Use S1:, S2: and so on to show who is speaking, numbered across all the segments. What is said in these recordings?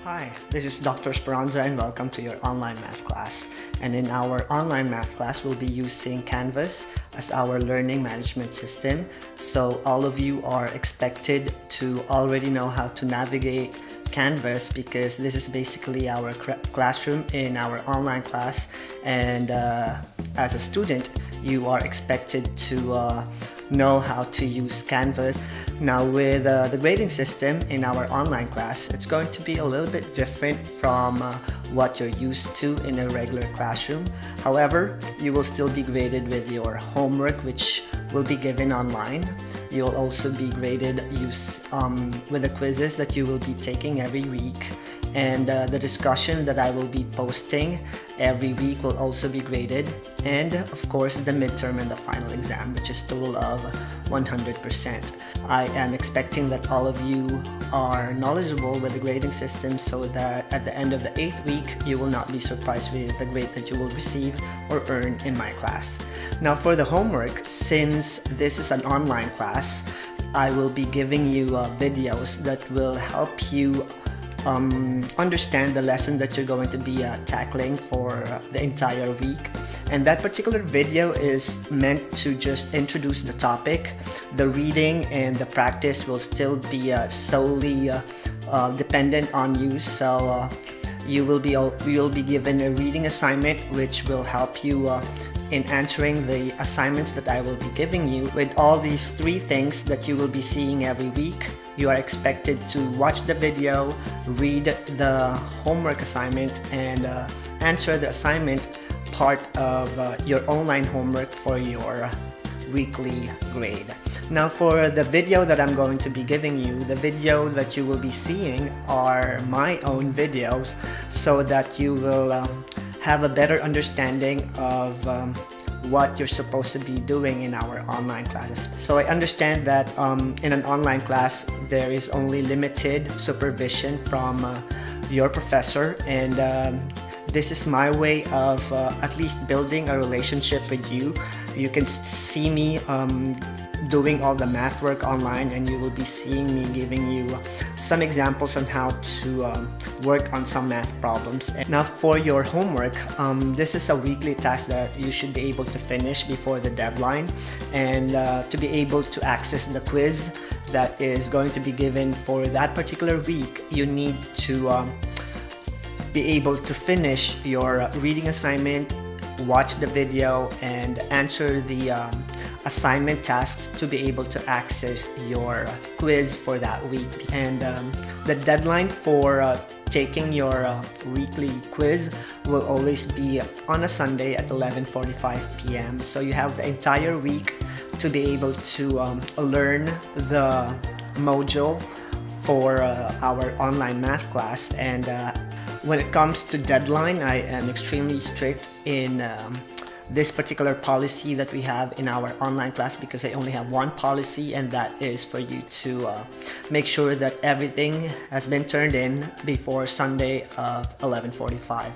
S1: Hi, this is Dr. Speranza and welcome to your online math class. And in our online math class, we'll be using Canvas as our learning management system. So all of you are expected to already know how to navigate Canvas because this is basically our classroom in our online class. And as a student, you are expected to know how to use Canvas. Now with the grading system in our online class, it's going to be a little bit different from what you're used to in a regular classroom. However, you will still be graded with your homework, which will be given online. You'll also be graded with the quizzes that you will be taking every week. And the discussion that I will be posting every week will also be graded, and of course the midterm and the final exam, which is total of 100%. I am expecting that all of you are knowledgeable with the grading system so that at the end of the 8th week you will not be surprised with the grade that you will receive or earn in my class. Now for the homework, since this is an online class, I will be giving you videos that will help you understand the lesson that you're going to be tackling for the entire week. And that particular video is meant to just introduce the topic. The reading and the practice will still be solely dependent on you. So you will be given a reading assignment which will help you in answering the assignments that I will be giving you. With all these three things that you will be seeing every week, you are expected to watch the video, read the homework assignment, and answer the assignment part of your online homework for your weekly grade. Now for the video that I'm going to be giving you, the videos that you will be seeing are my own videos so that you will have a better understanding of what you're supposed to be doing in our online classes. So I understand that in an online class there is only limited supervision from your professor, and this is my way of at least building a relationship with you. You can see me doing all the math work online, and you will be seeing me giving you some examples on how to work on some math problems. Now for your homework, this is a weekly task that you should be able to finish before the deadline, and to be able to access the quiz that is going to be given for that particular week, you need to be able to finish your reading assignment, watch the video, and answer the assignment tasks to be able to access your quiz for that week. And the deadline for taking your weekly quiz will always be on a Sunday at 11:45 p.m. So you have the entire week to be able to learn the module for our online math class. And when it comes to deadline, I am extremely strict in this particular policy that we have in our online class, because I only have one policy, and that is for you to make sure that everything has been turned in before Sunday of 11:45.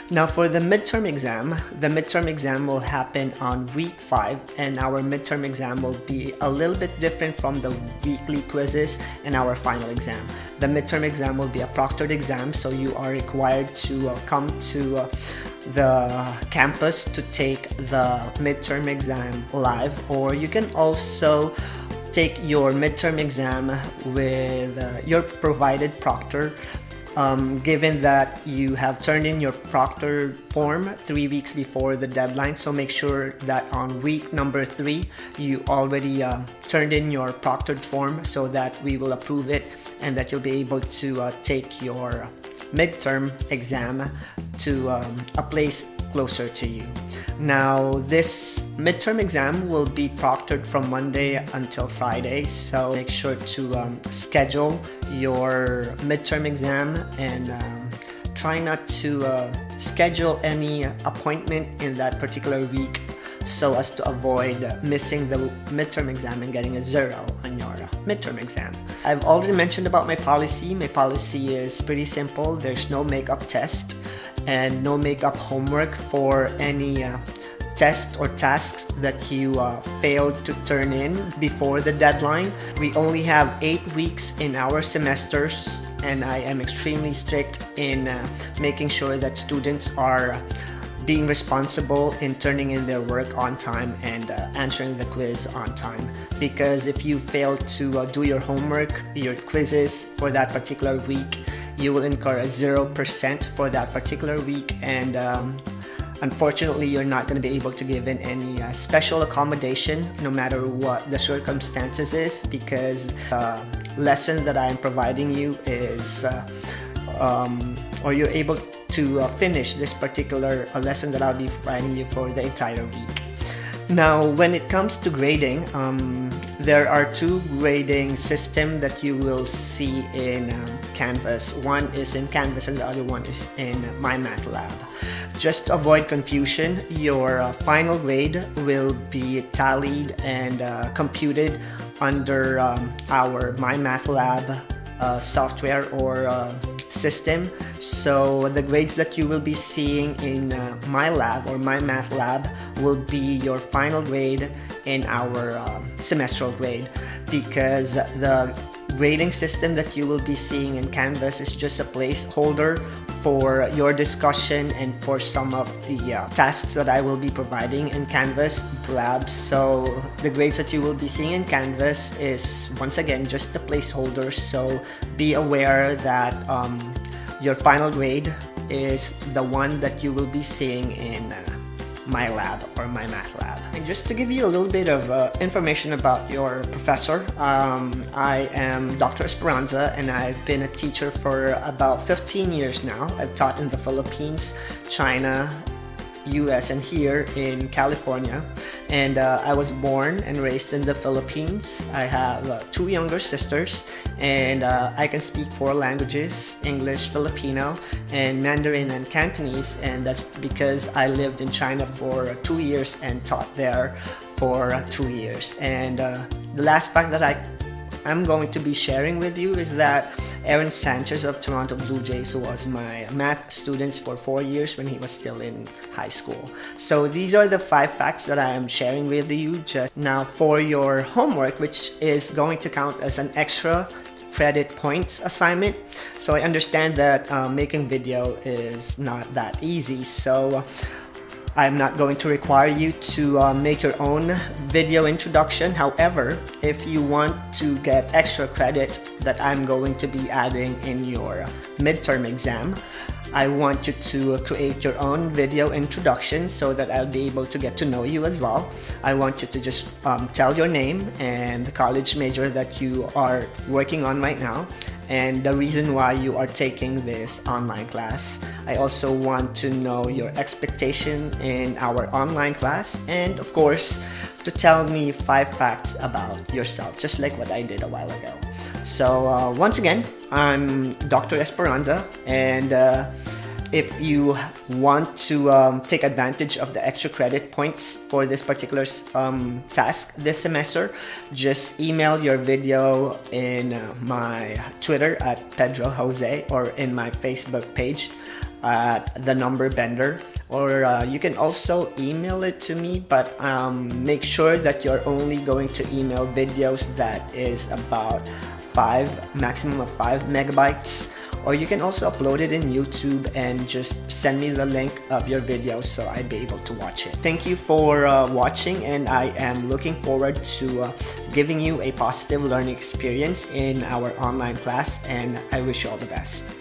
S1: Now for the midterm exam will happen on week 5, and our midterm exam will be a little bit different from the weekly quizzes and our final exam. The midterm exam will be a proctored exam, so you are required to come to the campus to take the midterm exam live, or you can also take your midterm exam with your provided proctor, given that you have turned in your proctor form 3 weeks before the deadline. So make sure that on week number 3 you already turned in your proctored form so that we will approve it, and that you'll be able to take your midterm exam to a place closer to you. Now this midterm exam will be proctored from Monday until Friday, so make sure to schedule your midterm exam, and try not to schedule any appointment in that particular week so as to avoid missing the midterm exam and getting a 0 on your midterm exam. I've already mentioned about my policy. My policy is pretty simple. There's no makeup test and no makeup homework for any tests or tasks that you failed to turn in before the deadline. We only have 8 weeks in our semesters, and I am extremely strict in making sure that students are being responsible in turning in their work on time and answering the quiz on time. Because if you fail to do your homework, your quizzes for that particular week, you will incur a 0% for that particular week, and unfortunately you're not going to be able to give in any special accommodation no matter what the circumstances is, because the lesson that I am providing you is or you're able to finish this particular lesson that I'll be providing you for the entire week. Now, when it comes to grading, there are 2 grading systems that you will see in Canvas. One is in Canvas and the other one is in MyMathLab. Just to avoid confusion, your final grade will be tallied and computed under our MyMathLab software or system. So the grades that you will be seeing in my lab or MyMathLab will be your final grade in our semestral grade, because the grading system that you will be seeing in Canvas is just a placeholder for your discussion and for some of the tasks that I will be providing in Canvas labs. So the grades that you will be seeing in Canvas is once again just a placeholder, so be aware that your final grade is the one that you will be seeing in my lab or MyMathLab. And just to give you a little bit of information about your professor, I am Dr. Esperanza, and I've been a teacher for about 15 years now. I've taught in the Philippines, China, US, and here in California. And I was born and raised in the Philippines. I have 2 younger sisters, and I can speak 4 languages: English, Filipino, and Mandarin and Cantonese. And that's because I lived in China for 2 years and taught there for 2 years. And the last fact that I'm going to be sharing with you is that Aaron Sanchez of Toronto Blue Jays was my math student for 4 years when he was still in high school. So these are the 5 facts that I am sharing with you just now for your homework, which is going to count as an extra credit points assignment. So I understand that making video is not that easy, so I'm not going to require you to make your own video introduction. However, if you want to get extra credit that I'm going to be adding in your midterm exam, I want you to create your own video introduction so that I'll be able to get to know you as well. I want you to just tell your name and the college major that you are working on right now, and the reason why you are taking this online class. I also want to know your expectation in our online class, and of course, to tell me 5 facts about yourself, just like what I did a while ago. So once again, I'm Dr. Esperanza, and if you want to take advantage of the extra credit points for this particular task this semester, just email your video in my Twitter at Pedro Jose, or in my Facebook page at The Number Bender, or you can also email it to me, but make sure that you're only going to email videos that is about maximum of 5 megabytes. Or you can also upload it in YouTube and just send me the link of your video so I'd be able to watch it. Thank you for watching, and I am looking forward to giving you a positive learning experience in our online class, and I wish you all the best.